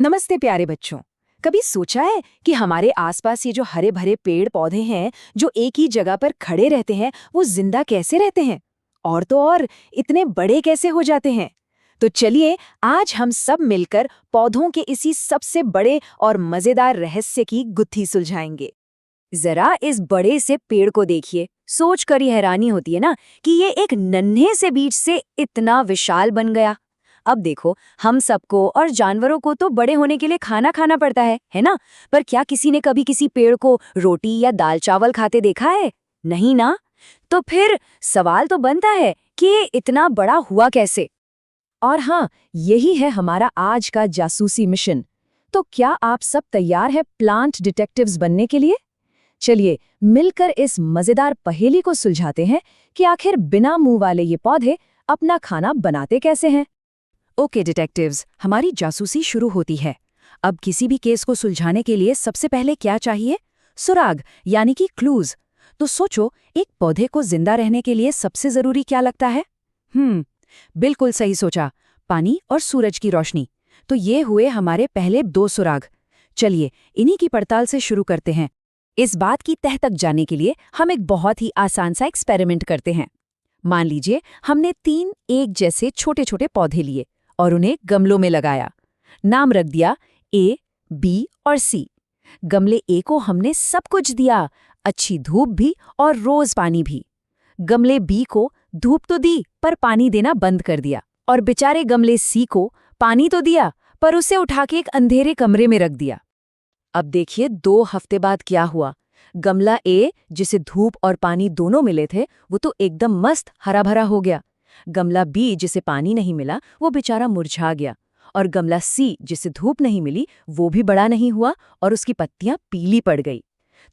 नमस्ते प्यारे बच्चों। कभी सोचा है कि हमारे आसपास ये जो हरे भरे पेड़ पौधे हैं जो एक ही जगह पर खड़े रहते हैं वो जिंदा कैसे रहते हैं और तो और इतने बड़े कैसे हो जाते हैं। तो चलिए आज हम सब मिलकर पौधों के इसी सबसे बड़े और मजेदार रहस्य की गुत्थी सुलझाएंगे। जरा इस बड़े से पेड़ को देखिए, सोच कर ही हैरानी होती है ना कि ये एक नन्हे से बीज से इतना विशाल बन गया। अब देखो, हम सबको और जानवरों को तो बड़े होने के लिए खाना खाना पड़ता है ना? पर क्या किसी ने कभी किसी पेड़ को रोटी या दाल चावल खाते देखा है? नहीं ना। तो फिर सवाल तो बनता है कि ये इतना बड़ा हुआ कैसे। और हाँ, यही है हमारा आज का जासूसी मिशन। तो क्या आप सब तैयार हैं प्लांट डिटेक्टिव्स बनने के लिए? चलिए मिलकर इस मजेदार पहेली को सुलझाते हैं कि आखिर बिना मुंह वाले ये पौधे अपना खाना बनाते कैसे हैं। ओके डिटेक्टिव्स, हमारी जासूसी शुरू होती है। अब किसी भी केस को सुलझाने के लिए सबसे पहले क्या चाहिए? सुराग, यानी कि क्लूज। तो सोचो, एक पौधे को जिंदा रहने के लिए सबसे जरूरी क्या लगता है? बिल्कुल सही सोचा, पानी और सूरज की रोशनी। तो ये हुए हमारे पहले दो सुराग। चलिए इन्हीं की पड़ताल से शुरू करते हैं। इस बात की तह तक जाने के लिए हम एक बहुत ही आसान सा एक्सपेरिमेंट करते हैं। मान लीजिए हमने 3 एक जैसे छोटे छोटे पौधे लिए और उन्हें गमलों में लगाया। नाम रख दिया ए, बी और सी। गमले ए को हमने सब कुछ दिया, अच्छी धूप भी और रोज पानी भी। गमले बी को धूप तो दी पर पानी देना बंद कर दिया। और बेचारे गमले सी को पानी तो दिया पर उसे उठा के एक अंधेरे कमरे में रख दिया। अब देखिए 2 हफ्ते बाद क्या हुआ। गमला ए, जिसे धूप और पानी दोनों मिले थे, वो तो एकदम मस्त हरा भरा हो गया। गमला बी, जिसे पानी नहीं मिला, वो बेचारा मुरझा गया। और गमला सी, जिसे धूप नहीं मिली, वो भी बड़ा नहीं हुआ और उसकी पत्तियां पीली पड़ गई।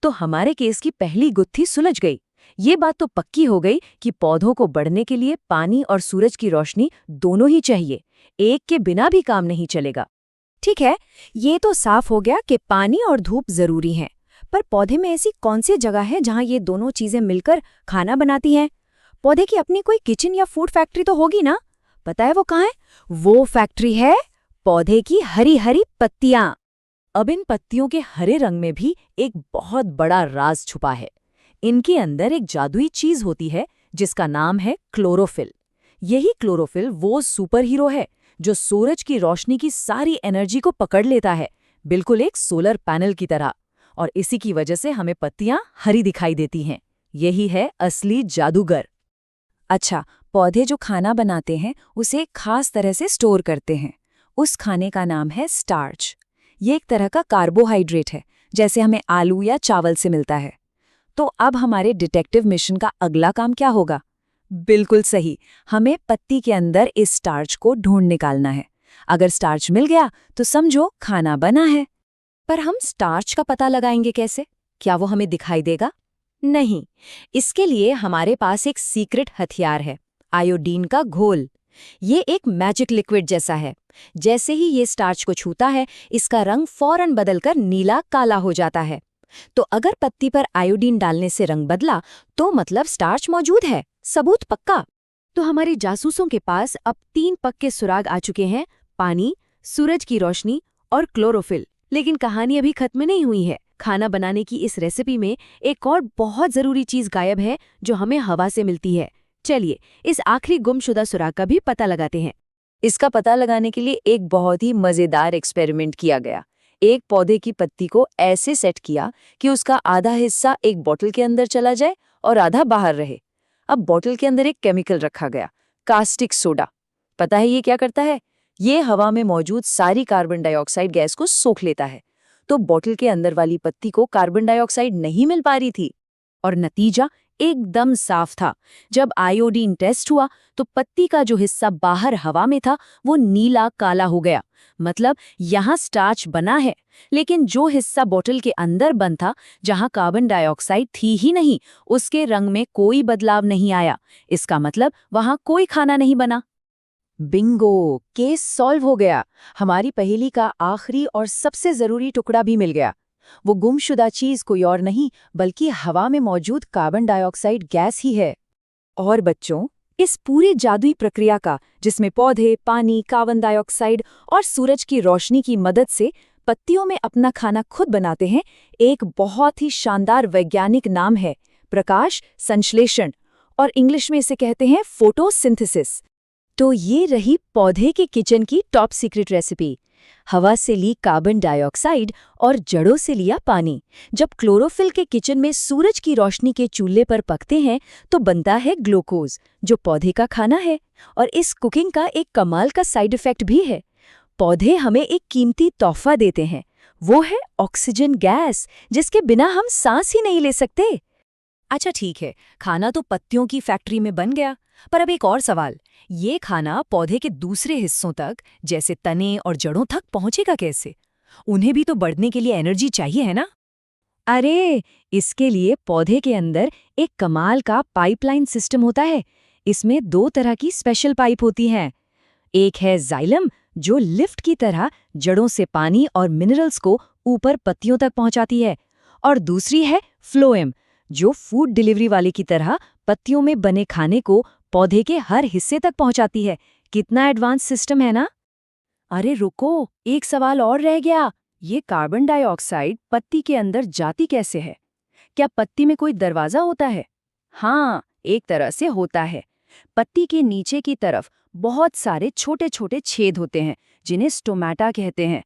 तो हमारे केस की पहली गुत्थी सुलझ गई। ये बात तो पक्की हो गई कि पौधों को बढ़ने के लिए पानी और सूरज की रोशनी दोनों ही चाहिए। एक के बिना भी काम नहीं चलेगा। ठीक है, ये तो साफ हो गया कि पानी और धूप जरूरी हैं। पर पौधे में ऐसी कौन सी जगह है जहां ये दोनों चीजें मिलकर खाना बनाती हैं? पौधे की अपनी कोई किचन या फूड फैक्ट्री तो होगी ना? पता है वो कहाँ है? वो फैक्ट्री है पौधे की हरी हरी पत्तियां। अब इन पत्तियों के हरे रंग में भी एक बहुत बड़ा राज छुपा है। इनके अंदर एक जादुई चीज होती है जिसका नाम है क्लोरोफिल। यही क्लोरोफिल वो सुपर हीरो है जो सूरज की रोशनी की सारी एनर्जी को पकड़ लेता है, बिल्कुल एक सोलर पैनल की तरह। और इसी की वजह से हमें पत्तियां हरी दिखाई देती हैं। यही है असली जादूगर। अच्छा, पौधे जो खाना बनाते हैं उसे खास तरह से स्टोर करते हैं। उस खाने का नाम है स्टार्च। ये एक तरह का कार्बोहाइड्रेट है, जैसे हमें आलू या चावल से मिलता है। तो अब हमारे डिटेक्टिव मिशन का अगला काम क्या होगा? बिल्कुल सही, हमें पत्ती के अंदर इस स्टार्च को ढूंढ निकालना है। अगर स्टार्च मिल गया तो समझो खाना बना है। पर हम स्टार्च का पता लगाएंगे कैसे? क्या वो हमें दिखाई देगा? नहीं, इसके लिए हमारे पास एक सीक्रेट हथियार है, आयोडीन का घोल। ये एक मैजिक लिक्विड जैसा है। जैसे ही ये स्टार्च को छूता है, इसका रंग फौरन बदलकर नीला काला हो जाता है। तो अगर पत्ती पर आयोडीन डालने से रंग बदला तो मतलब स्टार्च मौजूद है, सबूत पक्का। तो हमारे जासूसों के पास अब 3 पक्के सुराग आ चुके हैं, पानी, सूरज की रोशनी और क्लोरोफिल। लेकिन कहानी अभी खत्म नहीं हुई है। खाना बनाने की इस रेसिपी में एक और बहुत जरूरी चीज गायब है जो हमें हवा से मिलती है। चलिए इस आखिरी गुमशुदा सुराग का भी पता लगाते हैं। इसका पता लगाने के लिए एक बहुत ही मजेदार एक्सपेरिमेंट किया गया। एक पौधे की पत्ती को ऐसे सेट किया कि उसका आधा हिस्सा एक बोतल के अंदर चला जाए और आधा बाहर रहे। अब बोतल के अंदर एक केमिकल रखा गया, कास्टिक सोडा। पता है ये क्या करता है? ये हवा में मौजूद सारी कार्बन डाइऑक्साइड गैस को सोख लेता है। तो बोतल के अंदर वाली पत्ती को कार्बन डाइऑक्साइड नहीं मिल पा रही थी। और नतीजा एकदम साफ था। जब आयोडीन टेस्ट हुआ तो पत्ती का जो हिस्सा बाहर हवा में था वो नीला काला हो गया। मतलब यहाँ स्टार्च बना है, लेकिन जो हिस्सा बोतल के अंदर बंद था, जहाँ कार्बन डाइऑक्साइड थी ही नहीं, उसके रंग में कोई बदलाव नहीं आया। इसका मतलब वहाँ कोई खाना नहीं बना। बिंगो, केस सॉल्व हो गया। हमारी पहेली का आखिरी और सबसे जरूरी टुकड़ा भी मिल गया। वो गुमशुदा चीज कोई और नहीं बल्कि हवा में मौजूद कार्बन डाइऑक्साइड गैस ही है। और बच्चों, इस पूरी जादुई प्रक्रिया का, जिसमें पौधे पानी, कार्बन डाइऑक्साइड और सूरज की रोशनी की मदद से पत्तियों में अपना खाना खुद बनाते हैं, एक बहुत ही शानदार वैज्ञानिक नाम है प्रकाश संश्लेषण, और इंग्लिश में इसे कहते हैं फोटोसिंथेसिस। तो ये रही पौधे के किचन की टॉप सीक्रेट रेसिपी। हवा से ली कार्बन डाइऑक्साइड और जड़ों से लिया पानी जब क्लोरोफिल के किचन में सूरज की रोशनी के चूल्हे पर पकते हैं तो बनता है ग्लूकोज, जो पौधे का खाना है। और इस कुकिंग का एक कमाल का साइड इफेक्ट भी है। पौधे हमें एक कीमती तोहफा देते हैं, वो है ऑक्सीजन गैस, जिसके बिना हम सांस ही नहीं ले सकते। अच्छा ठीक है, खाना तो पत्तियों की फैक्ट्री में बन गया, पर अब एक और सवाल, ये खाना पौधे के दूसरे हिस्सों तक, जैसे तने और जड़ों तक पहुंचेगा कैसे? उन्हें भी तो बढ़ने के लिए एनर्जी चाहिए, है ना? अरे, इसके लिए पौधे के अंदर एक कमाल का पाइपलाइन सिस्टम होता है। इसमें 2 तरह की स्पेशल पाइप होती हैं। एक है जाइलम, जो लिफ्ट की तरह जड़ों से पानी और मिनरल्स को ऊपर पत्तियों तक पहुंचाती है, और दूसरी है फ्लोएम, जो फूड डिलीवरी वाले की तरह पत्तियों में बने खाने को पौधे के हर हिस्से तक पहुंचाती है। कितना एडवांस सिस्टम है ना? अरे रुको, एक सवाल और रह गया। ये कार्बन डाइऑक्साइड पत्ती के अंदर जाती कैसे है? क्या पत्ती में कोई दरवाजा होता है? हाँ, एक तरह से होता है। पत्ती के नीचे की तरफ बहुत सारे छोटे छोटे छेद होते हैं, जिन्हें स्टोमेटा कहते हैं।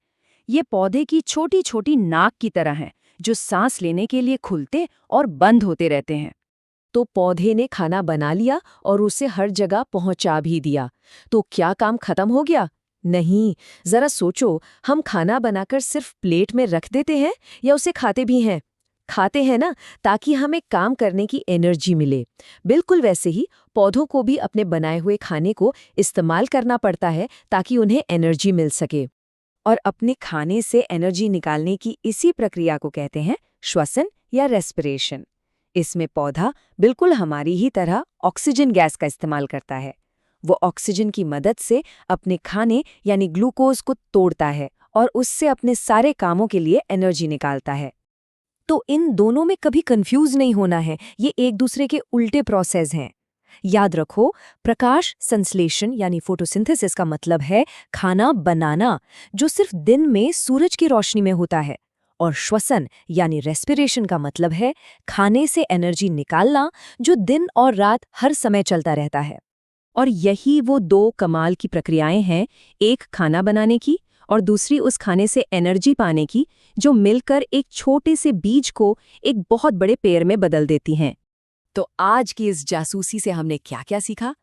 ये पौधे की छोटी छोटी नाक की तरह हैं, जो सांस लेने के लिए खुलते और बंद होते रहते हैं। तो पौधे ने खाना बना लिया और उसे हर जगह पहुंचा भी दिया, तो क्या काम खत्म हो गया? नहीं, जरा सोचो, हम खाना बनाकर सिर्फ प्लेट में रख देते हैं या उसे खाते भी हैं? खाते हैं ना, ताकि हमें काम करने की एनर्जी मिले। बिल्कुल वैसे ही पौधों को भी अपने बनाए हुए खाने को इस्तेमाल करना पड़ता है ताकि उन्हें एनर्जी मिल सके। और अपने खाने से एनर्जी निकालने की इसी प्रक्रिया को कहते हैं श्वसन या रेस्पिरेशन। इसमें पौधा बिल्कुल हमारी ही तरह ऑक्सीजन गैस का इस्तेमाल करता है। वो ऑक्सीजन की मदद से अपने खाने यानी ग्लूकोज को तोड़ता है और उससे अपने सारे कामों के लिए एनर्जी निकालता है। तो इन दोनों में कभी कंफ्यूज नहीं होना है, ये एक दूसरे के उल्टे प्रोसेस हैं। याद रखो, प्रकाश संश्लेषण यानी फोटोसिंथेसिस का मतलब है खाना बनाना, जो सिर्फ दिन में सूरज की रोशनी में होता है। और श्वसन यानी रेस्पिरेशन का मतलब है खाने से एनर्जी निकालना, जो दिन और रात हर समय चलता रहता है। और यही वो 2 कमाल की प्रक्रियाएं हैं, एक खाना बनाने की और दूसरी उस खाने से एनर्जी पाने की, जो मिलकर एक छोटे से बीज को एक बहुत बड़े पेड़ में बदल देती हैं। तो आज की इस जासूसी से हमने क्या क्या सीखा?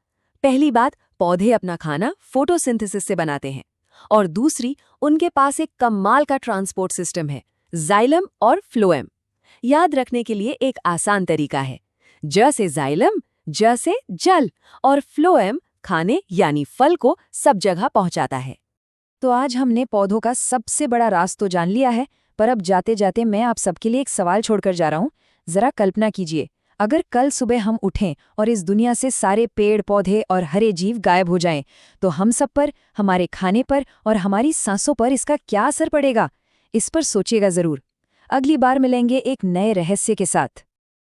पहली बात, पौधे अपना खाना फोटोसिंथेसिस से बनाते हैं, और दूसरी, उनके पास एक कमाल का ट्रांसपोर्ट सिस्टम है, जाइलम और फ्लोएम। याद रखने के लिए एक आसान तरीका है, ज से जाइलम, ज से जल, और फ्लोएम खाने यानी फल को सब जगह पहुंचाता है। तो आज हमने पौधों का सबसे बड़ा राज तो जान लिया है, पर अब जाते जाते मैं आप सबके लिए एक सवाल छोड़कर जा रहा हूं। जरा कल्पना कीजिए, अगर कल सुबह हम उठें और इस दुनिया से सारे पेड़ पौधे और हरे जीव गायब हो जाएं, तो हम सब पर, हमारे खाने पर और हमारी सांसों पर इसका क्या असर पड़ेगा? इस पर सोचिएगा जरूर। अगली बार मिलेंगे एक नए रहस्य के साथ।